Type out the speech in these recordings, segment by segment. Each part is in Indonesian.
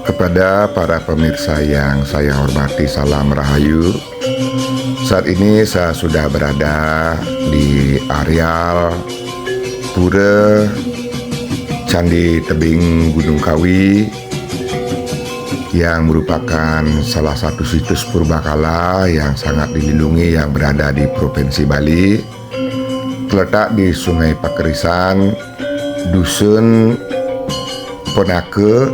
Kepada para pemirsa yang saya hormati, salam rahayu. Saat ini saya sudah berada di areal Pura Candi Tebing Gunung Kawi yang merupakan salah satu situs purbakala yang sangat dilindungi yang berada di Provinsi Bali. Terletak di Sungai Pakerisan, Dusun Ponake,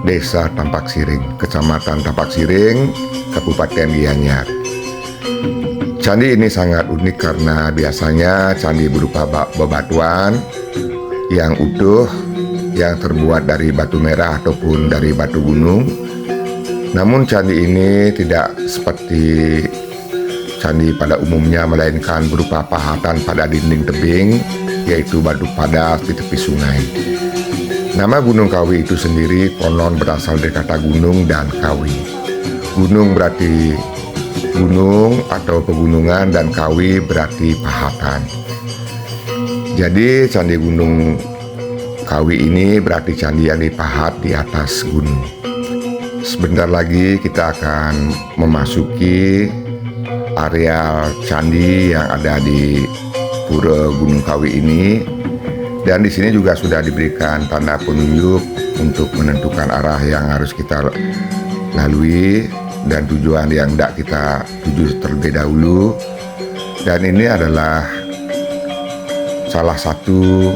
Desa Tampak Siring, Kecamatan Tampak Siring, Kabupaten Gianyar. Candi ini sangat unik karena biasanya candi berupa bebatuan yang utuh, yang terbuat dari batu merah ataupun dari batu gunung. Namun candi ini tidak seperti candi pada umumnya, melainkan berupa pahatan pada dinding tebing, yaitu batu padas di tepi sungai. Nama Gunung Kawi itu sendiri konon berasal dari kata gunung dan kawi. Gunung berarti gunung atau pegunungan dan kawi berarti pahatan. Jadi Candi Gunung Kawi ini berarti candi yang dipahat di atas gunung. Sebentar lagi kita akan memasuki areal candi yang ada di Pura Gunung Kawi ini. Dan di sini juga sudah diberikan tanda penunjuk untuk menentukan arah yang harus kita lalui dan tujuan yang tidak kita tuju terlebih dahulu. Dan ini adalah salah satu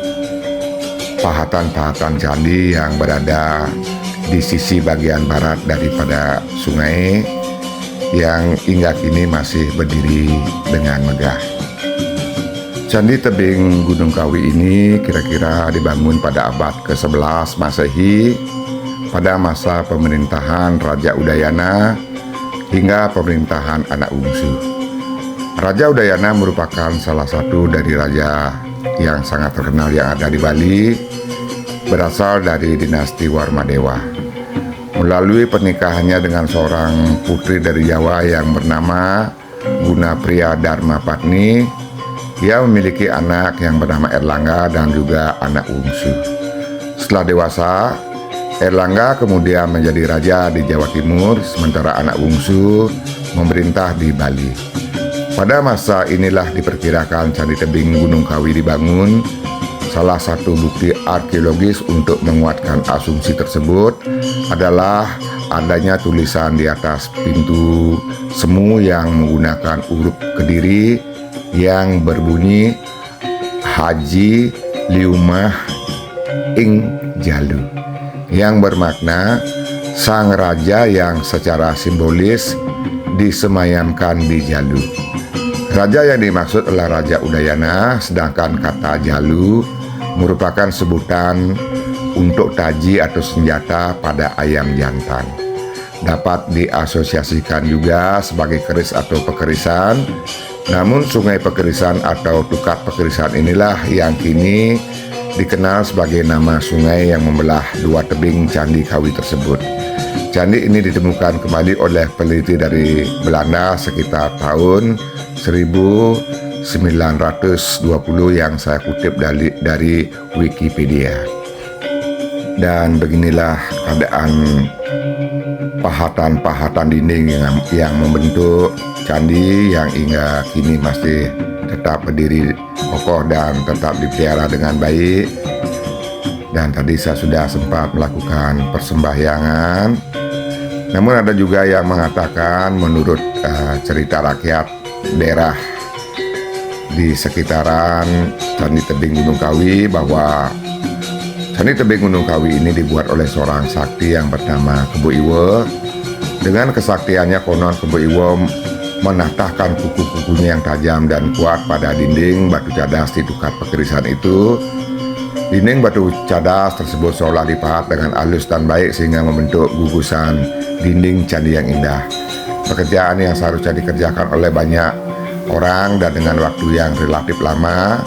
pahatan-pahatan candi yang berada di sisi bagian barat daripada sungai yang hingga kini masih berdiri dengan megah. Candi Tebing Gunung Kawi ini kira-kira dibangun pada abad ke-11 Masehi pada masa pemerintahan Raja Udayana hingga pemerintahan anak bungsu. Raja Udayana merupakan salah satu dari raja yang sangat terkenal yang ada di Bali, berasal dari dinasti Warmadewa. Melalui pernikahannya dengan seorang putri dari Jawa yang bernama Gunapriya Dharmapatni, ia memiliki anak yang bernama Erlangga dan juga anak bungsu. Setelah dewasa, Erlangga kemudian menjadi raja di Jawa Timur, sementara anak bungsu memerintah di Bali. Pada masa inilah diperkirakan Candi Tebing Gunung Kawi dibangun. Salah satu bukti arkeologis untuk menguatkan asumsi tersebut adalah adanya tulisan di atas pintu semu yang menggunakan huruf Kediri yang berbunyi Haji Liumah Ing Jalu, yang bermakna sang raja yang secara simbolis disemayamkan di Jalu. Raja yang dimaksud adalah Raja Udayana, sedangkan kata Jalu merupakan sebutan untuk taji atau senjata pada ayam jantan. Dapat diasosiasikan juga sebagai keris atau pekerisan. Namun Sungai Pekerisan atau Tukat Pekerisan inilah yang kini dikenal sebagai nama sungai yang membelah dua tebing Candi Kawi tersebut. Candi ini ditemukan kembali oleh peneliti dari Belanda sekitar tahun 1920 yang saya kutip dari Wikipedia. Dan beginilah keadaan pahatan-pahatan dinding yang membentuk candi yang hingga kini masih tetap berdiri kokoh dan tetap dipelihara dengan baik. Dan tadi saya sudah sempat melakukan persembahyangan. Namun ada juga yang mengatakan menurut cerita rakyat daerah di sekitaran Candi Tebing Gunung Kawi bahwa Candi Tebing Gunung Kawi ini dibuat oleh seorang sakti yang bernama Kebo Iwo. Dengan kesaktiannya konon Kebo Iwo menatahkan kuku-kukunya yang tajam dan kuat pada dinding batu cadas di Tukat Pekerisan itu. Dinding batu cadas tersebut seolah dipahat dengan halus dan baik sehingga membentuk gugusan dinding candi yang indah. Pekerjaan yang seharusnya dikerjakan oleh banyak orang dan dengan waktu yang relatif lama,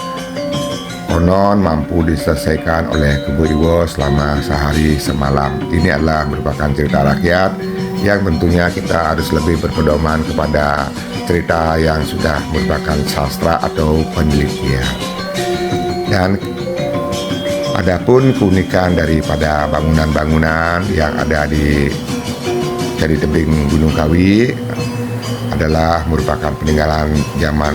konon mampu diselesaikan oleh Kebo Iwo selama sehari semalam. Ini adalah merupakan cerita rakyat yang tentunya kita harus lebih berpedoman kepada cerita yang sudah merupakan sastra atau penelitian. Dan Adapun keunikan daripada bangunan-bangunan yang ada di Candi Tebing Gunung Kawi adalah merupakan peninggalan zaman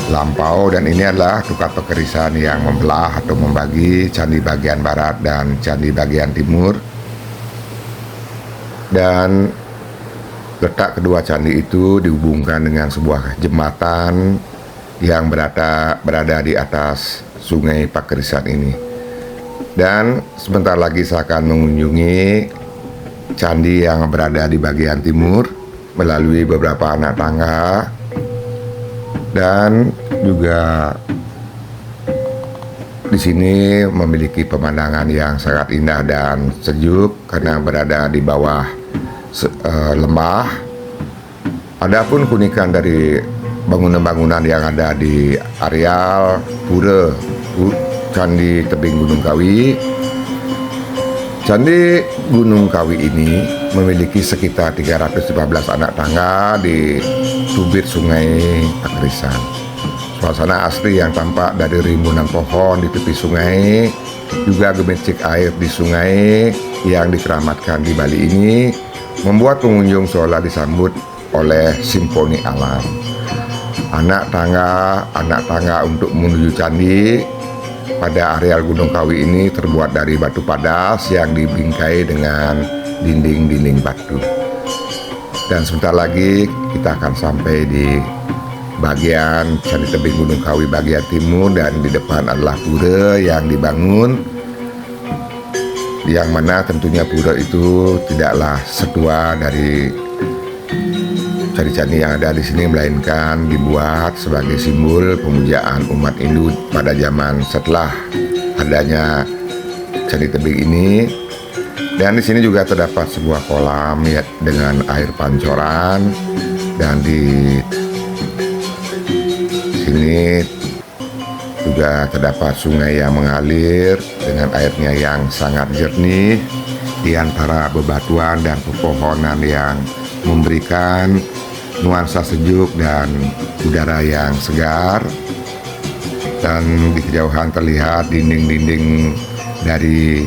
lampau, dan ini adalah tukar pekerisan yang membelah atau membagi candi bagian barat dan candi bagian timur. Dan letak kedua candi itu dihubungkan dengan sebuah jembatan yang berada di atas sungai Pakerisan ini. Dan sebentar lagi saya akan mengunjungi candi yang berada di bagian timur melalui beberapa anak tangga, dan juga di sini memiliki pemandangan yang sangat indah dan sejuk karena berada di bawah lembah. Adapun keunikan dari bangunan-bangunan yang ada di areal pura Candi Tebing Gunung Kawi. Candi Gunung Kawi ini memiliki sekitar 315 anak tangga di tubir sungai Pakerisan. Suasana asri yang tampak dari rimbunan pohon di tepi sungai, juga gemericik air di sungai yang dikeramatkan di Bali ini, membuat pengunjung seolah disambut oleh simfoni alam. Anak tangga untuk menuju candi pada areal Gunung Kawi ini terbuat dari batu padas yang dibingkai dengan dinding-dinding batu. Dan sebentar lagi kita akan sampai di bagian Candi Tebing Gunung Kawi bagian timur, dan di depan adalah pura yang dibangun, yang mana tentunya pura itu tidaklah setua dari candi-candi yang ada di sini, melainkan dibuat sebagai simbol pemujaan umat Hindu pada zaman setelah adanya Candi Tebing ini. Dan di sini juga terdapat sebuah kolam ya, dengan air pancoran, dan di sini juga terdapat sungai yang mengalir dengan airnya yang sangat jernih di antara bebatuan dan pepohonan yang memberikan nuansa sejuk dan udara yang segar. Dan di kejauhan terlihat dinding-dinding dari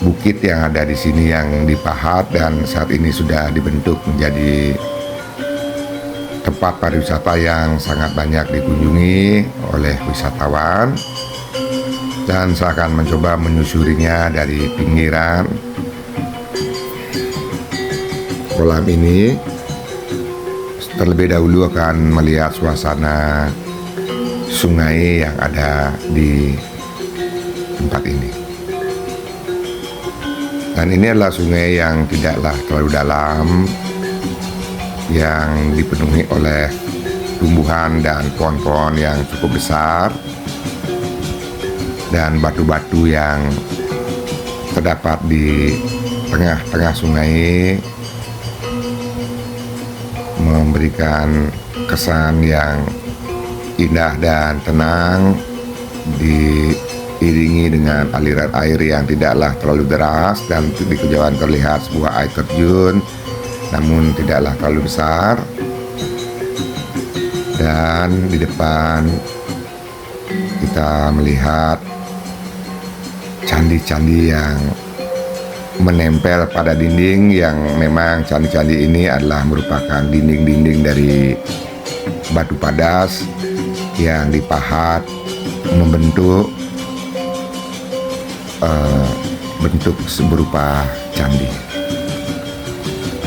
bukit yang ada di sini yang dipahat, dan saat ini sudah dibentuk menjadi tempat pariwisata yang sangat banyak dikunjungi oleh wisatawan. Dan saya akan mencoba menyusurinya dari pinggiran kolam ini. Terlebih dahulu akan melihat suasana sungai yang ada di tempat ini. Dan ini adalah sungai yang tidaklah terlalu dalam, yang dipenuhi oleh tumbuhan dan pohon-pohon yang cukup besar, dan batu-batu yang terdapat di tengah-tengah sungai memberikan kesan yang indah dan tenang, diiringi dengan aliran air yang tidaklah terlalu deras, dan di kejauhan terlihat sebuah air terjun namun tidaklah terlalu besar. Dan di depan kita melihat candi-candi yang menempel pada dinding, yang memang candi-candi ini adalah merupakan dinding-dinding dari batu padas yang dipahat membentuk bentuk berupa candi.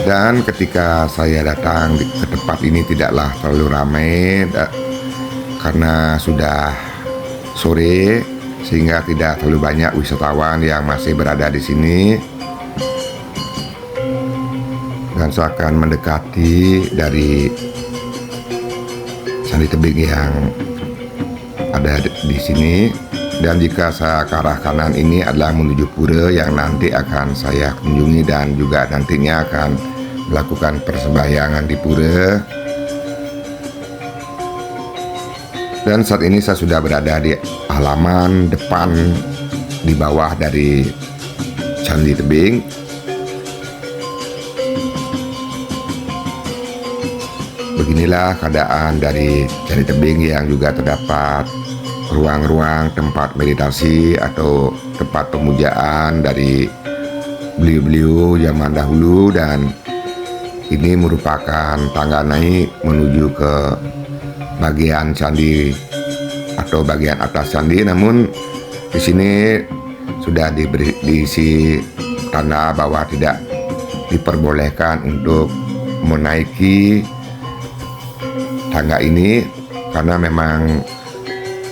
Dan ketika saya datang ke tempat ini tidaklah terlalu ramai karena sudah sore, sehingga tidak terlalu banyak wisatawan yang masih berada di sini. Dan saya akan mendekati dari Candi Tebing yang ada di sini. Dan jika saya ke arah kanan ini adalah menuju pura yang nanti akan saya kunjungi, dan juga nantinya akan melakukan persembahyangan di pura. Dan saat ini saya sudah berada di halaman depan di bawah dari Candi Tebing. Beginilah keadaan dari Candi Tebing yang juga terdapat ruang-ruang tempat meditasi atau tempat pemujaan dari beliau-beliau zaman dahulu, dan ini merupakan tangga naik menuju ke bagian candi atau bagian atas candi. Namun di sini sudah diisi tanda bahwa tidak diperbolehkan untuk menaiki tangga ini, karena memang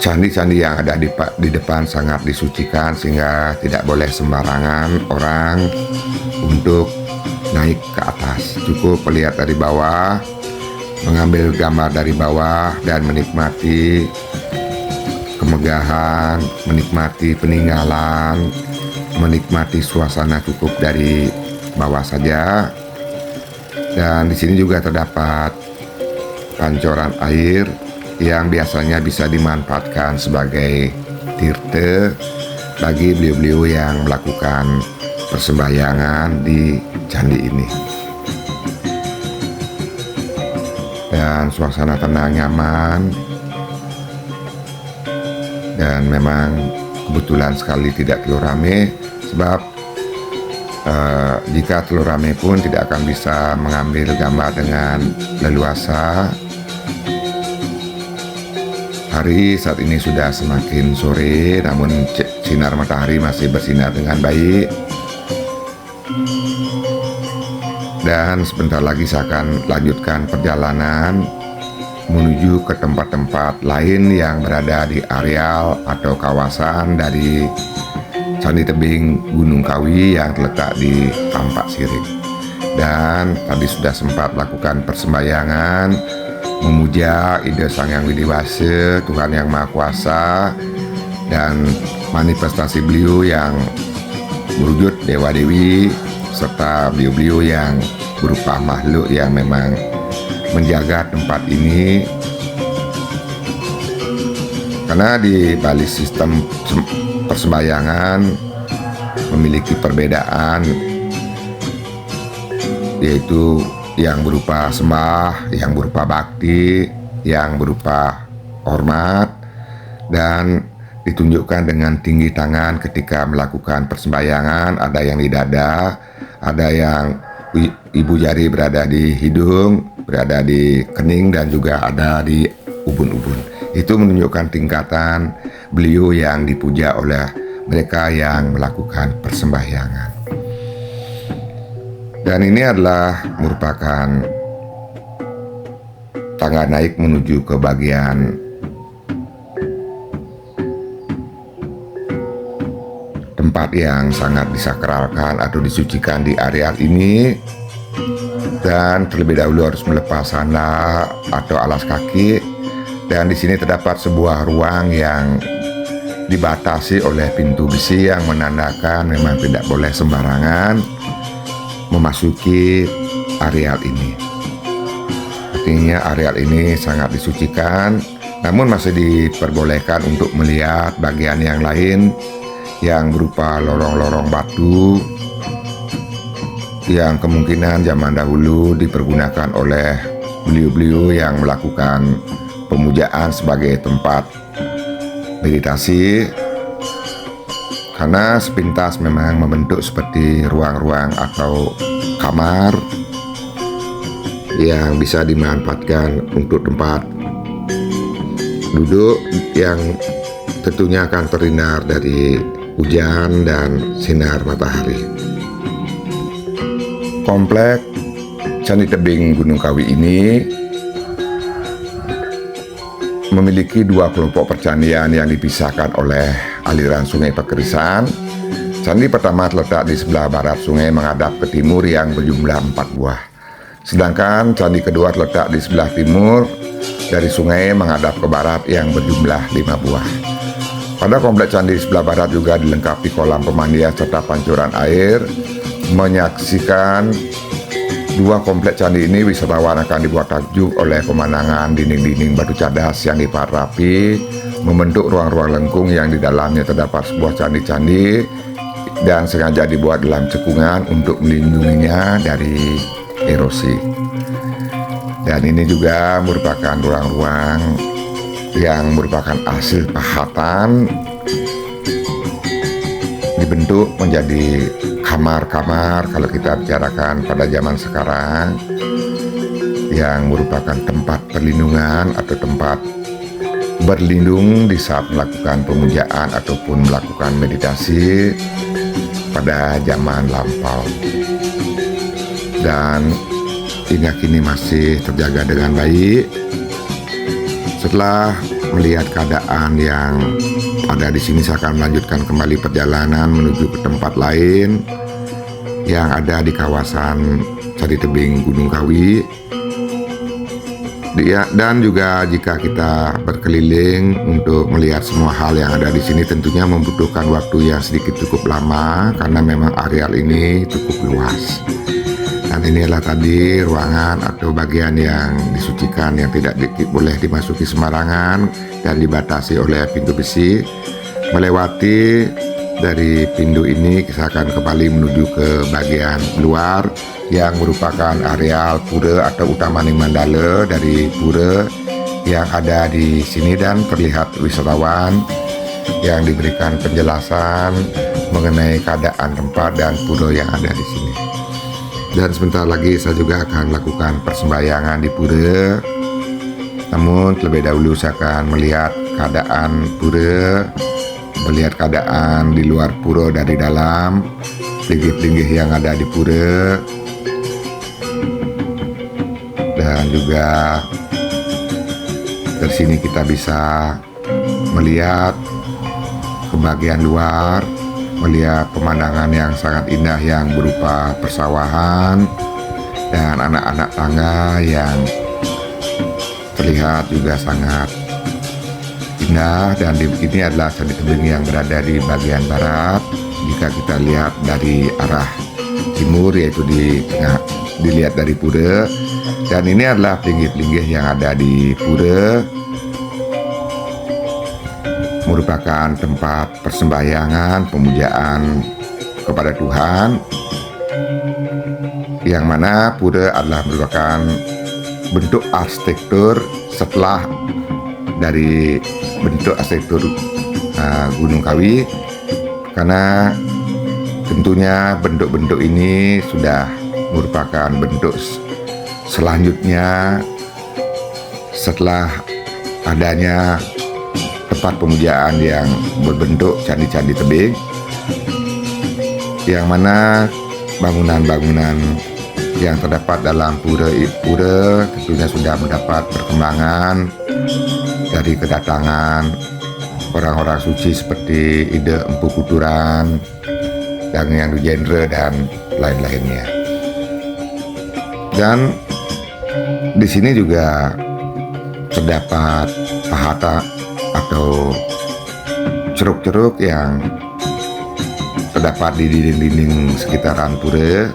candi-candi yang ada di depan sangat disucikan, sehingga tidak boleh sembarangan orang untuk naik ke atas. Cukup melihat dari bawah, mengambil gambar dari bawah, dan menikmati kemegahan, menikmati peninggalan, menikmati suasana cukup dari bawah saja. Dan di sini juga terdapat pancoran air yang biasanya bisa dimanfaatkan sebagai tirta bagi beliau-beliau yang melakukan persembahyangan di candi ini. Dan suasana tenang, nyaman, dan memang kebetulan sekali tidak terlalu ramai, sebab jika terlalu ramai pun tidak akan bisa mengambil gambar dengan leluasa. Hari saat ini sudah semakin sore, namun sinar matahari masih bersinar dengan baik. Dan sebentar lagi saya akan lanjutkan perjalanan menuju ke tempat-tempat lain yang berada di areal atau kawasan dari Candi Tebing Gunung Kawi yang terletak di Tampak Siring. Dan tadi sudah sempat melakukan persembahyangan, memuja Ida Sang Yang Widewasa, Tuhan Yang Maha Kuasa, dan manifestasi beliau yang berwujud Dewa Dewi, serta beliau-beliau yang berupa makhluk yang memang menjaga tempat ini. Karena di balik sistem persembahyangan memiliki perbedaan, yaitu yang berupa sembah, yang berupa bakti, yang berupa hormat, dan ditunjukkan dengan tinggi tangan ketika melakukan persembahyangan. Ada yang di dada, ada yang ibu jari berada di hidung, berada di kening, dan juga ada di ubun-ubun. Itu menunjukkan tingkatan beliau yang dipuja oleh mereka yang melakukan persembahyangan. Dan ini adalah merupakan tangga naik menuju ke bagian tempat yang sangat disakralkan atau disucikan di areal ini. Dan terlebih dahulu harus melepas sandal atau alas kaki. Dan di sini terdapat sebuah ruang yang dibatasi oleh pintu besi yang menandakan memang tidak boleh sembarangan memasuki areal ini. Artinya areal ini sangat disucikan, namun masih diperbolehkan untuk melihat bagian yang lain yang berupa lorong-lorong batu yang kemungkinan zaman dahulu dipergunakan oleh beliau-beliau yang melakukan pemujaan sebagai tempat meditasi. Karena sepintas memang membentuk seperti ruang-ruang atau kamar yang bisa dimanfaatkan untuk tempat duduk yang tentunya akan terhindar dari hujan dan sinar matahari. Komplek Candi Tebing Gunung Kawi ini memiliki dua kelompok percandian yang dipisahkan oleh aliran Sungai Pekerisan. Candi pertama terletak di sebelah barat sungai menghadap ke timur yang berjumlah 4 buah. Sedangkan candi kedua terletak di sebelah timur dari sungai menghadap ke barat yang berjumlah 5 buah. Pada komplek candi di sebelah barat juga dilengkapi kolam pemandian serta pancuran air. Menyaksikan dua komplek candi ini, wisatawan akan dibuat takjub oleh pemandangan dinding-dinding batu cadas yang dipahat rapi, membentuk ruang-ruang lengkung yang di dalamnya terdapat sebuah candi-candi dan sengaja dibuat dalam cekungan untuk melindunginya dari erosi. Dan ini juga merupakan ruang-ruang yang merupakan hasil pahatan dibentuk menjadi kamar-kamar kalau kita bicarakan pada zaman sekarang, yang merupakan tempat perlindungan atau tempat berlindung di saat melakukan pemujaan ataupun melakukan meditasi pada zaman lampau, dan hingga kini masih terjaga dengan baik. Setelah melihat keadaan yang ada di sini, saya akan melanjutkan kembali perjalanan menuju ke tempat lain yang ada di kawasan Candi Tebing Gunung Kawi. Dan juga jika kita berkeliling untuk melihat semua hal yang ada di sini, tentunya membutuhkan waktu yang sedikit cukup lama karena memang areal ini cukup luas. Dan inilah tadi ruangan atau bagian yang disucikan yang tidak boleh dimasuki sembarangan dan dibatasi oleh pintu besi. Melewati dari pintu ini, kita akan kembali menuju ke bagian luar yang merupakan areal pura atau Utamaning Mandala dari pura yang ada di sini, dan terlihat wisatawan yang diberikan penjelasan mengenai keadaan tempat dan pura yang ada di sini. Dan sebentar lagi saya juga akan melakukan persembahyangan di pura. Namun terlebih dahulu saya akan melihat keadaan pura, melihat keadaan di luar pura dari dalam, linggih-linggih yang ada di pura, dan juga dari sini kita bisa melihat ke bagian luar, melihat pemandangan yang sangat indah yang berupa persawahan dan anak-anak tangga yang terlihat juga sangat indah. Dan ini adalah Candi Tebing yang berada di bagian barat. Jika kita lihat dari arah timur, yaitu di tengah, dilihat dari pura, dan ini adalah linggih-linggih yang ada di pura, merupakan tempat persembahyangan pemujaan kepada Tuhan, yang mana pura adalah merupakan bentuk arsitektur setelah dari bentuk arsitektur Gunung Kawi, karena tentunya bentuk-bentuk ini sudah merupakan bentuk selanjutnya setelah adanya tempat pemujaan yang berbentuk candi-candi tebing, yang mana bangunan-bangunan yang terdapat dalam pura tentunya sudah mendapat perkembangan dari kedatangan orang-orang suci seperti Ide Empu Kuturan, dan yang Jendra dan lain-lainnya. Dan di sini juga terdapat pahata atau ceruk-ceruk yang terdapat di dinding-dinding sekitaran pura,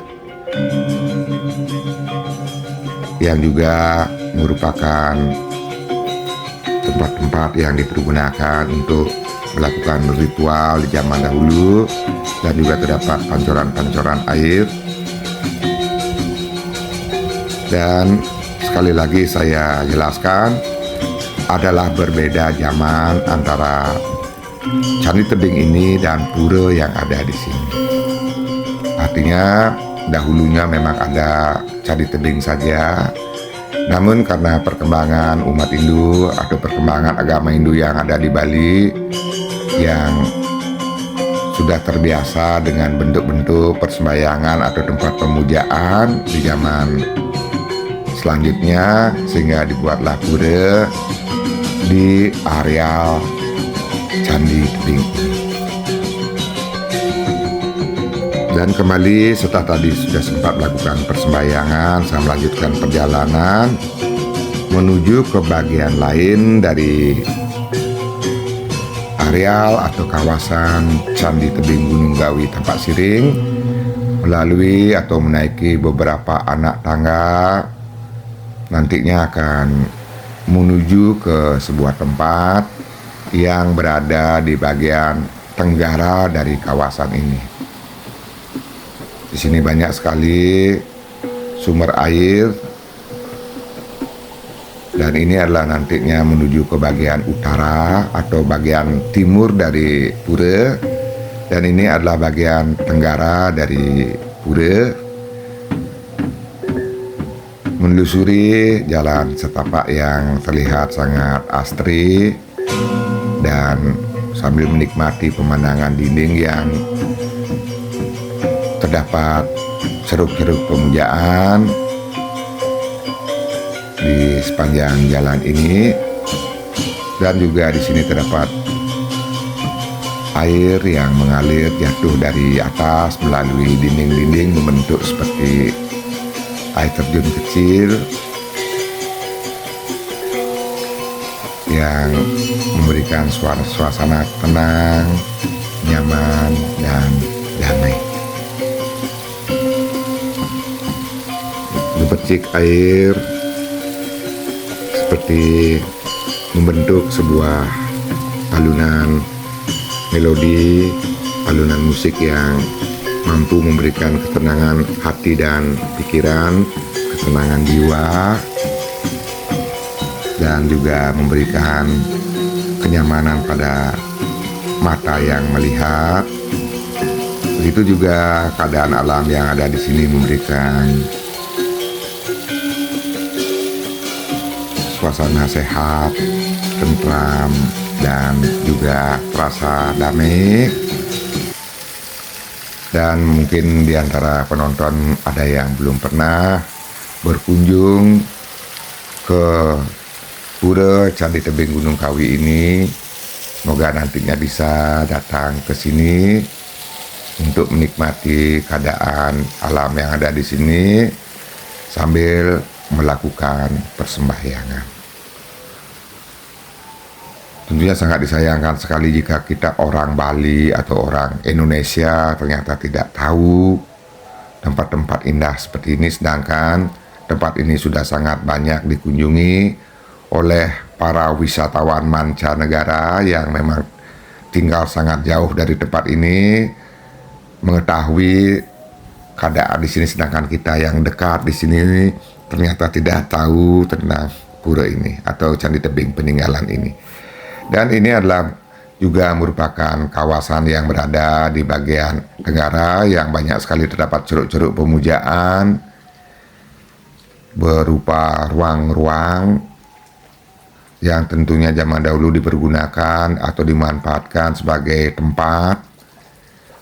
yang juga merupakan tempat-tempat yang dipergunakan untuk melakukan ritual di zaman dahulu, dan juga terdapat pancoran-pancoran air. Dan sekali lagi saya jelaskan, adalah berbeda zaman antara Candi Tebing ini dan pura yang ada di sini. Artinya dahulunya memang ada Candi Tebing saja, namun karena perkembangan umat Hindu atau perkembangan agama Hindu yang ada di Bali yang sudah terbiasa dengan bentuk-bentuk persembahyangan atau tempat pemujaan di zaman selanjutnya, sehingga dibuatlah pura di areal Candi Tebing. Dan kembali setelah tadi sudah sempat melakukan persembahyangan, saya melanjutkan perjalanan menuju ke bagian lain dari areal atau kawasan Candi Tebing Gunung Kawi Tampak Siring, melalui atau menaiki beberapa anak tangga. Nantinya akan menuju ke sebuah tempat yang berada di bagian tenggara dari kawasan ini. Di sini banyak sekali sumber air Dan ini adalah nantinya menuju ke bagian utara atau bagian timur dari pura. Dan ini adalah bagian tenggara dari pura. Menelusuri jalan setapak yang terlihat sangat asri dan sambil menikmati pemandangan dinding yang terdapat ceruk-ceruk pemujaan di sepanjang jalan ini, dan juga di sini terdapat air yang mengalir jatuh dari atas melalui dinding-dinding membentuk seperti air terjun kecil yang memberikan suasana tenang, nyaman, dan damai. Gemercik air seperti membentuk sebuah alunan melodi, alunan musik yang mampu memberikan ketenangan hati dan pikiran, ketenangan jiwa, dan juga memberikan kenyamanan pada mata yang melihat. Begitu juga keadaan alam yang ada di sini memberikan suasana sehat, tentram, dan juga terasa damai. Dan mungkin di antara penonton ada yang belum pernah berkunjung ke Pura Candi Tebing Gunung Kawi ini, semoga nantinya bisa datang ke sini untuk menikmati keadaan alam yang ada di sini sambil melakukan persembahyangan. Tentunya sangat disayangkan sekali jika kita orang Bali atau orang Indonesia ternyata tidak tahu tempat-tempat indah seperti ini, sedangkan tempat ini sudah sangat banyak dikunjungi oleh para wisatawan mancanegara yang memang tinggal sangat jauh dari tempat ini, mengetahui keadaan di sini, sedangkan kita yang dekat di sini ternyata tidak tahu tentang pura ini atau candi tebing peninggalan ini. Dan ini adalah juga merupakan kawasan yang berada di bagian tenggara yang banyak sekali terdapat ceruk-ceruk pemujaan berupa ruang-ruang yang tentunya zaman dahulu dipergunakan atau dimanfaatkan sebagai tempat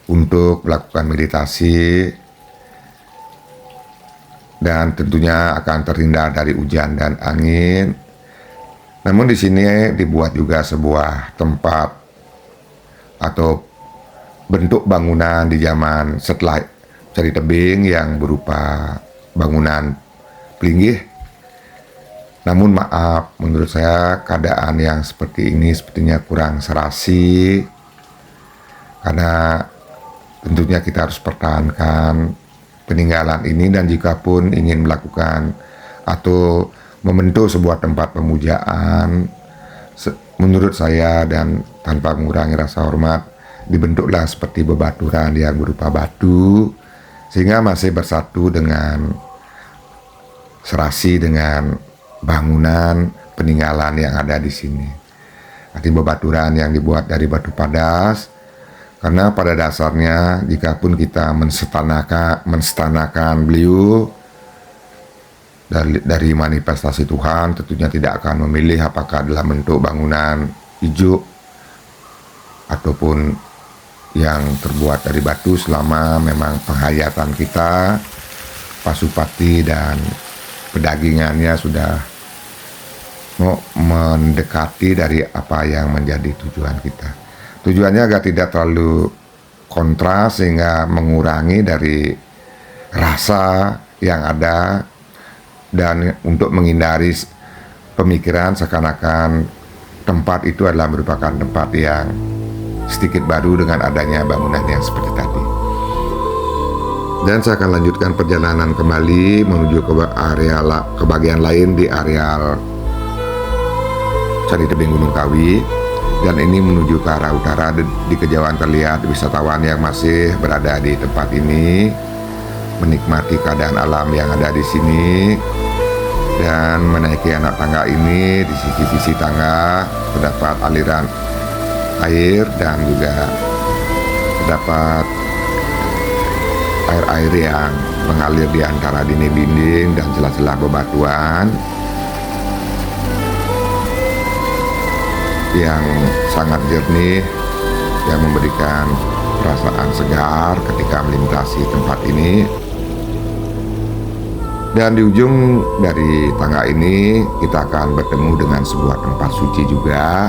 untuk melakukan meditasi, dan tentunya akan terhindar dari hujan dan angin. Namun di sini dibuat juga sebuah tempat atau bentuk bangunan di zaman setelah candi tebing yang berupa bangunan pelinggih. Namun maaf, menurut saya keadaan yang seperti ini sepertinya kurang serasi, karena tentunya kita harus pertahankan peninggalan ini, dan jika pun ingin melakukan atau membentuk sebuah tempat pemujaan, menurut saya dan tanpa mengurangi rasa hormat, dibentuklah seperti bebaturan yang berupa batu sehingga masih bersatu dengan serasi dengan bangunan peninggalan yang ada di sini. Arti bebaturan yang dibuat dari batu padas, karena pada dasarnya jika pun kita menstanakan beliau dari manifestasi Tuhan, tentunya tidak akan memilih apakah adalah bentuk bangunan hijau ataupun yang terbuat dari batu, selama memang penghayatan kita, pasupati dan pedagingannya sudah mendekati dari apa yang menjadi tujuan kita. Tujuannya agar tidak terlalu kontras sehingga mengurangi dari rasa yang ada, dan untuk menghindari pemikiran seakan-akan tempat itu adalah merupakan tempat yang sedikit baru dengan adanya bangunan yang seperti tadi. Dan saya akan lanjutkan perjalanan kembali menuju ke bagian lain di areal Candi Tebing Gunung Kawi, dan ini menuju ke arah utara. Di kejauhan terlihat wisatawan yang masih berada di tempat ini menikmati keadaan alam yang ada di sini. Dan menaiki anak tangga ini, di sisi tangga terdapat aliran air dan juga terdapat air-air yang mengalir di antara dinding-dinding dan celah-celah bebatuan yang sangat jernih, yang memberikan perasaan segar ketika melintasi tempat ini. Dan di ujung dari tangga ini kita akan bertemu dengan sebuah tempat suci juga.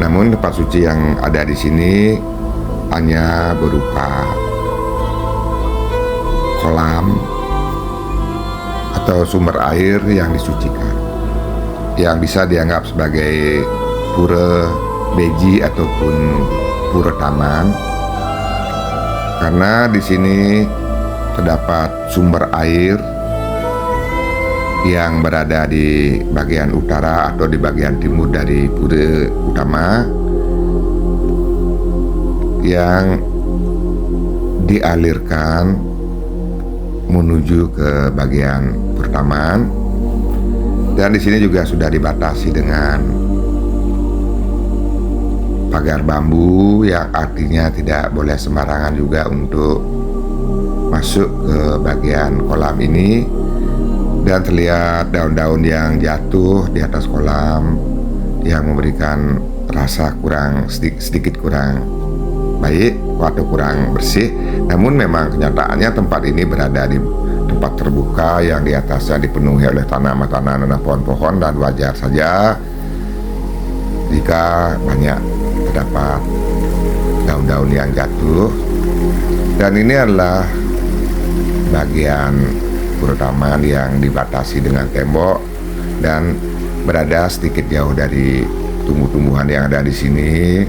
Namun tempat suci yang ada di sini hanya berupa kolam atau sumber air yang disucikan, yang bisa dianggap sebagai pura beji ataupun pura taman, karena di sini terdapat sumber air yang berada di bagian utara atau di bagian timur dari pura utama, yang dialirkan menuju ke bagian pertaman. Dan di sini juga sudah dibatasi dengan pagar bambu, yang artinya tidak boleh sembarangan juga untuk masuk ke bagian kolam ini. Dan terlihat daun-daun yang jatuh di atas kolam yang memberikan rasa sedikit kurang baik atau kurang bersih. Namun memang kenyataannya tempat ini berada di tempat terbuka yang di atasnya dipenuhi oleh tanaman-tanaman dan pohon-pohon, dan wajar saja jika banyak terdapat daun-daun yang jatuh. Dan ini adalah bagian pura taman yang dibatasi dengan tembok dan berada sedikit jauh dari tumbuh-tumbuhan yang ada di sini.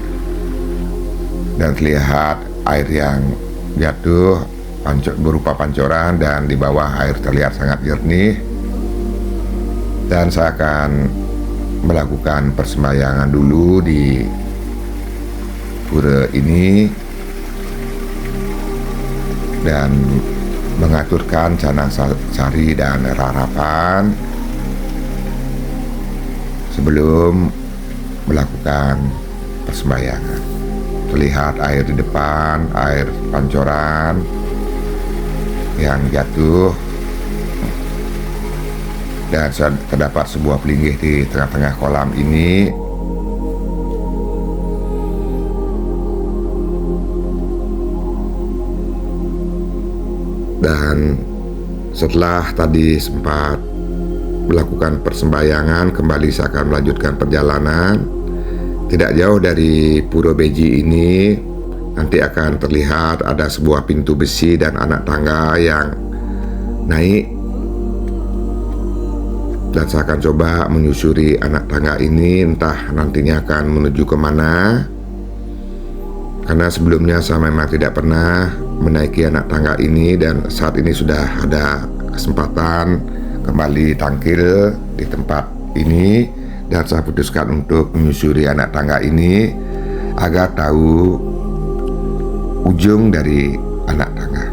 Dan terlihat air yang jatuh berupa pancoran, dan di bawah air terlihat sangat jernih. Dan saya akan melakukan persembahyangan dulu di pura ini dan mengaturkan canang sari dan harapan sebelum melakukan persembahyangan. Terlihat air di depan, air pancoran yang jatuh, dan terdapat sebuah pelinggih di tengah-tengah kolam ini. Dan setelah tadi sempat melakukan persembahyangan, kembali saya akan melanjutkan perjalanan. Tidak jauh dari Pura Beji ini nanti akan terlihat ada sebuah pintu besi dan anak tangga yang naik. Dan saya akan coba menyusuri anak tangga ini, entah nantinya akan menuju kemana. Karena sebelumnya saya memang tidak pernah menaiki anak tangga ini, dan saat ini sudah ada kesempatan kembali tangkil di tempat ini, dan saya putuskan untuk menyusuri anak tangga ini agar tahu ujung dari anak tangga.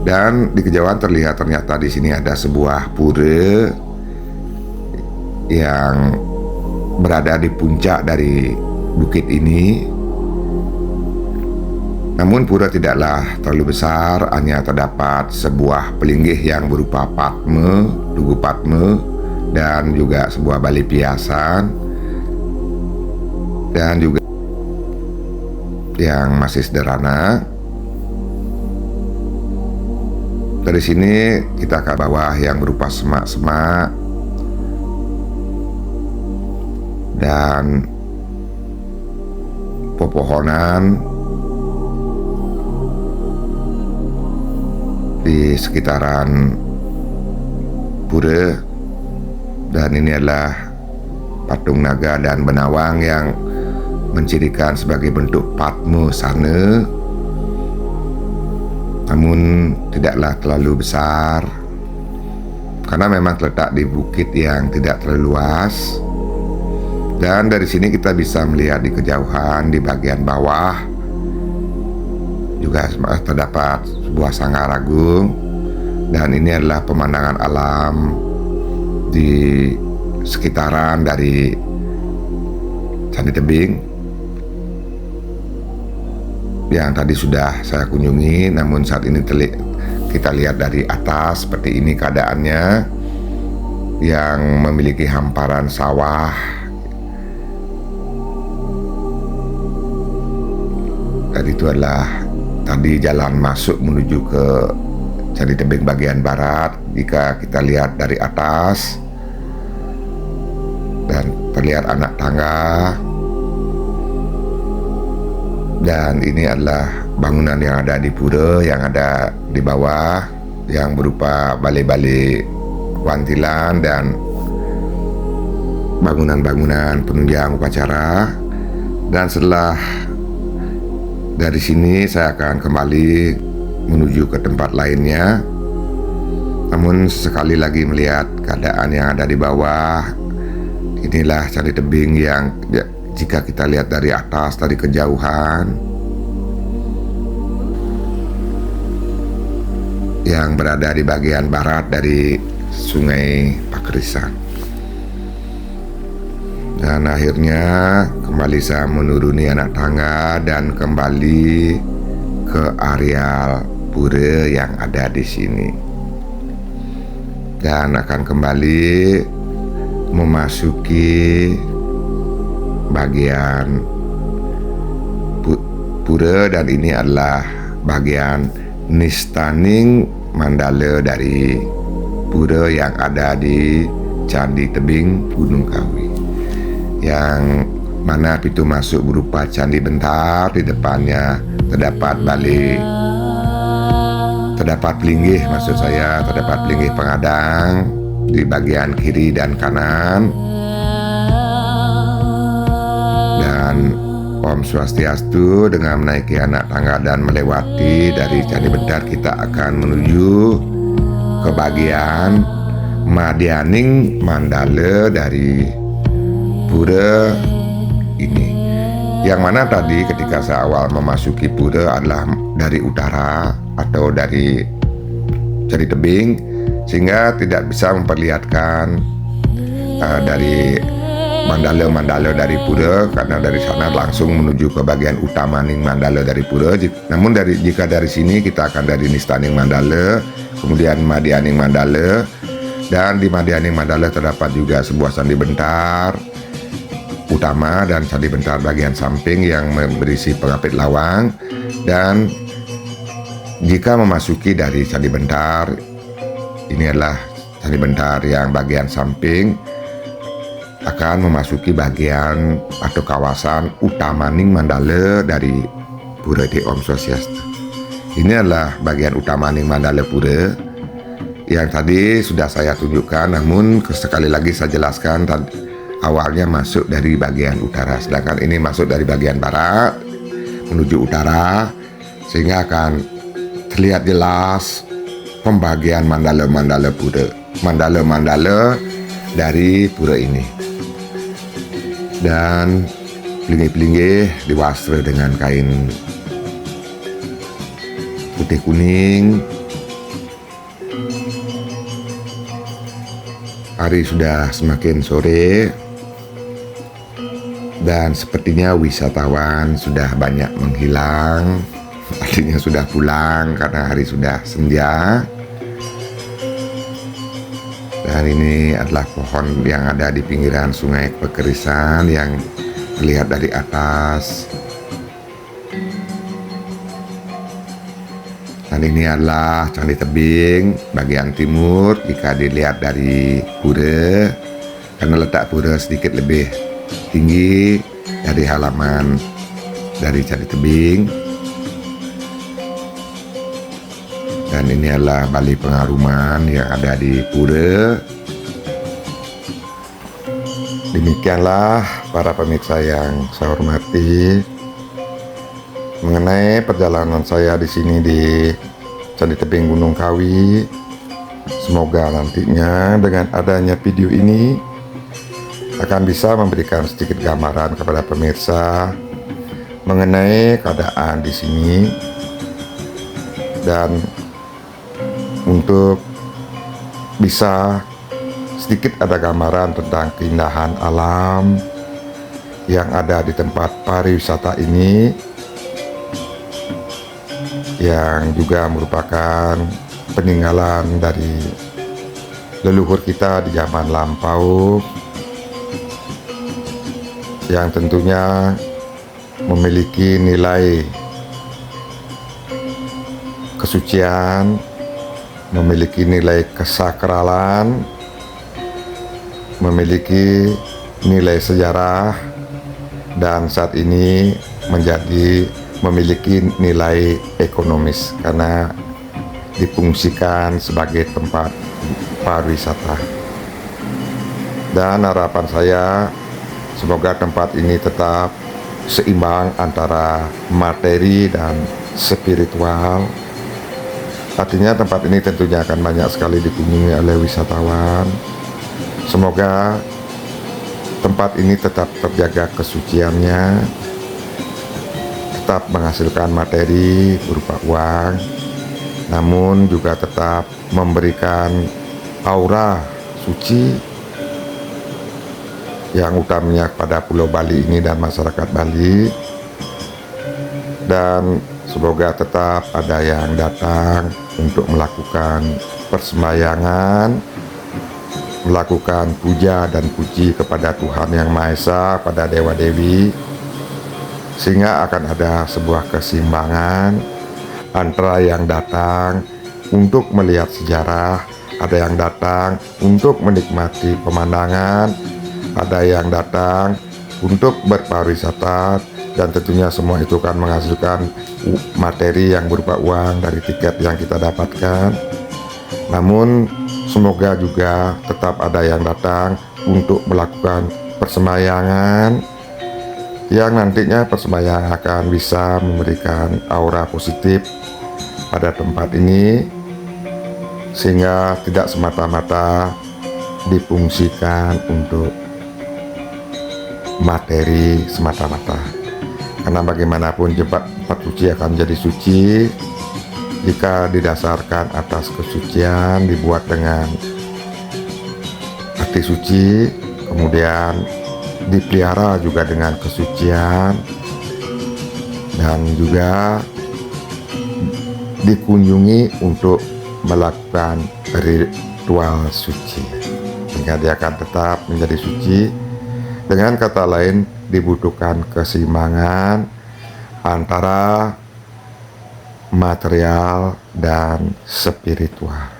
Dan di kejauhan terlihat ternyata di sini ada sebuah pura yang berada di puncak dari bukit ini. Namun pura tidaklah terlalu besar, hanya terdapat sebuah pelinggih yang berupa padme, tugu padme, dan juga sebuah bali piasan, dan juga yang masih sederhana. Dari sini kita ke bawah yang berupa semak-semak dan pepohonan di sekitaran pura. Dan ini adalah patung naga dan benawang yang mencirikan sebagai bentuk padme sana, namun tidaklah terlalu besar karena memang terletak di bukit yang tidak terlalu luas. Dan dari sini kita bisa melihat di kejauhan di bagian bawah juga terdapat sebuah sanggar agung, dan ini adalah pemandangan alam di sekitaran dari Candi Tebing yang tadi sudah saya kunjungi. Namun saat ini kita lihat dari atas seperti ini keadaannya, yang memiliki hamparan sawah. Dan itu adalah tadi jalan masuk menuju ke Candi Tebing bagian barat. Jika kita lihat dari atas, dan terlihat anak tangga, dan ini adalah bangunan yang ada di pura, yang ada di bawah, yang berupa balai-balai wantilan dan bangunan-bangunan penunjang upacara. Dan setelah dari sini saya akan kembali menuju ke tempat lainnya. Namun sekali lagi melihat keadaan yang ada di bawah, inilah Candi Tebing yang jika kita lihat dari atas, dari kejauhan, yang berada di bagian barat dari Sungai Pakerisan. Dan akhirnya kembali saya menuruni anak tangga dan kembali ke areal pura yang ada di sini. Dan akan kembali memasuki bagian pura, dan ini adalah bagian Nistaning Mandala dari pura yang ada di Candi Tebing Gunung Kawi, yang mana pintu masuk berupa candi bentar. Di depannya terdapat terdapat pelinggih, maksud saya terdapat pelinggih pengadang di bagian kiri dan kanan. Dan Om Swastiastu, dengan menaiki anak tangga dan melewati dari Candi Bentar, kita akan menuju ke bagian Madyaning Mandala dari pura ini, yang mana tadi ketika saya awal memasuki pura adalah dari utara atau dari Candi Tebing, sehingga tidak bisa memperlihatkan dari mandala-mandala dari pura, karena dari sana langsung menuju ke bagian utamaning mandala dari pura. Namun jika dari sini kita akan dari Nistaning Mandala, kemudian Madyaning Mandala, dan di Madyaning Mandala terdapat juga sebuah candi bentar utama dan candi bentar bagian samping yang berisi pengapit lawang. Dan jika memasuki dari candi bentar, ini adalah candi bentar yang bagian samping, akan memasuki bagian atau kawasan utamaning Mandala dari Pura di Om Swastiastu. Ini adalah bagian utamaning Mandala pura yang tadi sudah saya tunjukkan, namun sekali lagi saya jelaskan, awalnya masuk dari bagian utara, sedangkan ini masuk dari bagian barat menuju utara, sehingga akan terlihat jelas pembagian mandala-mandala pura, mandala-mandala dari pura ini. Dan pelinggih-pelinggih diwastra dengan kain putih kuning. Hari sudah semakin sore dan sepertinya wisatawan sudah banyak menghilang, artinya sudah pulang karena hari sudah senja. Dan ini adalah pohon yang ada di pinggiran Sungai Pakerisan yang terlihat dari atas. Dan ini adalah Candi Tebing bagian timur jika dilihat dari pura, karena letak pura sedikit lebih tinggi dari halaman dari Candi Tebing. Dan ini adalah balai pengaruman yang ada di pura. Demikianlah para pemirsa yang saya hormati, mengenai perjalanan saya di sini di Candi Tebing Gunung Kawi. Semoga nantinya dengan adanya video ini akan bisa memberikan sedikit gambaran kepada pemirsa mengenai keadaan di sini, dan untuk bisa sedikit ada gambaran tentang keindahan alam yang ada di tempat pariwisata ini, yang juga merupakan peninggalan dari leluhur kita di zaman lampau, yang tentunya memiliki nilai kesucian, memiliki nilai kesakralan, memiliki nilai sejarah, dan saat ini memiliki nilai ekonomis karena difungsikan sebagai tempat pariwisata. Dan harapan saya, semoga tempat ini tetap seimbang antara materi dan spiritual. Artinya tempat ini tentunya akan banyak sekali dikunjungi oleh wisatawan. Semoga tempat ini tetap terjaga kesuciannya, tetap menghasilkan materi berupa uang, namun juga tetap memberikan aura suci yang utamanya pada Pulau Bali ini dan masyarakat Bali. Dan semoga tetap ada yang datang untuk melakukan persembahyangan, melakukan puja dan puji kepada Tuhan Yang Maha Esa, pada Dewa Dewi, sehingga akan ada sebuah keseimbangan antara yang datang untuk melihat sejarah, ada yang datang untuk menikmati pemandangan, ada yang datang untuk berpariwisata, dan tentunya semua itu kan menghasilkan materi yang berupa uang dari tiket yang kita dapatkan. Namun semoga juga tetap ada yang datang untuk melakukan persembahyangan, yang nantinya persembahyangan akan bisa memberikan aura positif pada tempat ini, sehingga tidak semata-mata difungsikan untuk materi semata-mata. Karena bagaimanapun tempat suci akan menjadi suci jika didasarkan atas kesucian, dibuat dengan hati suci, kemudian dipelihara juga dengan kesucian, dan juga dikunjungi untuk melakukan ritual suci, sehingga dia akan tetap menjadi suci. Dengan kata lain, dibutuhkan keseimbangan antara material dan spiritual.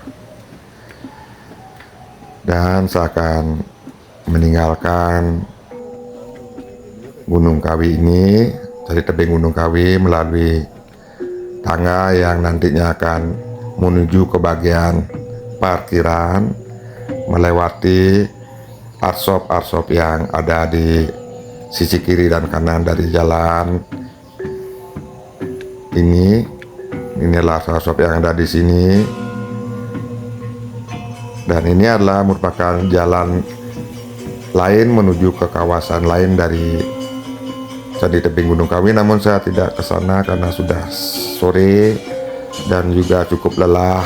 Dan saya akan meninggalkan Gunung Kawi ini, dari tebing Gunung Kawi, melalui tangga yang nantinya akan menuju ke bagian parkiran, melewati arsop-arsop yang ada di sisi kiri dan kanan dari jalan ini. Inilah arsop yang ada di sini, dan ini adalah merupakan jalan lain menuju ke kawasan lain dari Candi Tebing Gunung Kawi. Namun saya tidak ke sana karena sudah sore dan juga cukup lelah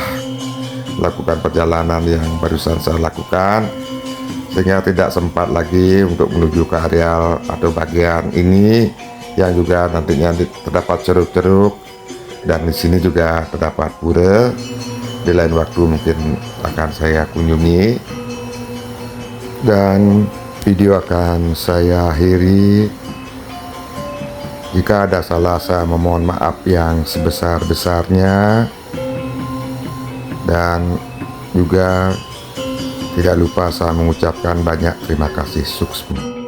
melakukan perjalanan yang barusan saya lakukan, sehingga tidak sempat lagi untuk menuju ke areal atau bagian ini yang juga nantinya terdapat ceruk-ceruk, dan di sini juga terdapat pura. Di lain waktu mungkin akan saya kunjungi, dan video akan saya akhiri. Jika ada salah, saya memohon maaf yang sebesar-besarnya, dan juga tidak lupa saya mengucapkan banyak terima kasih. Sukses.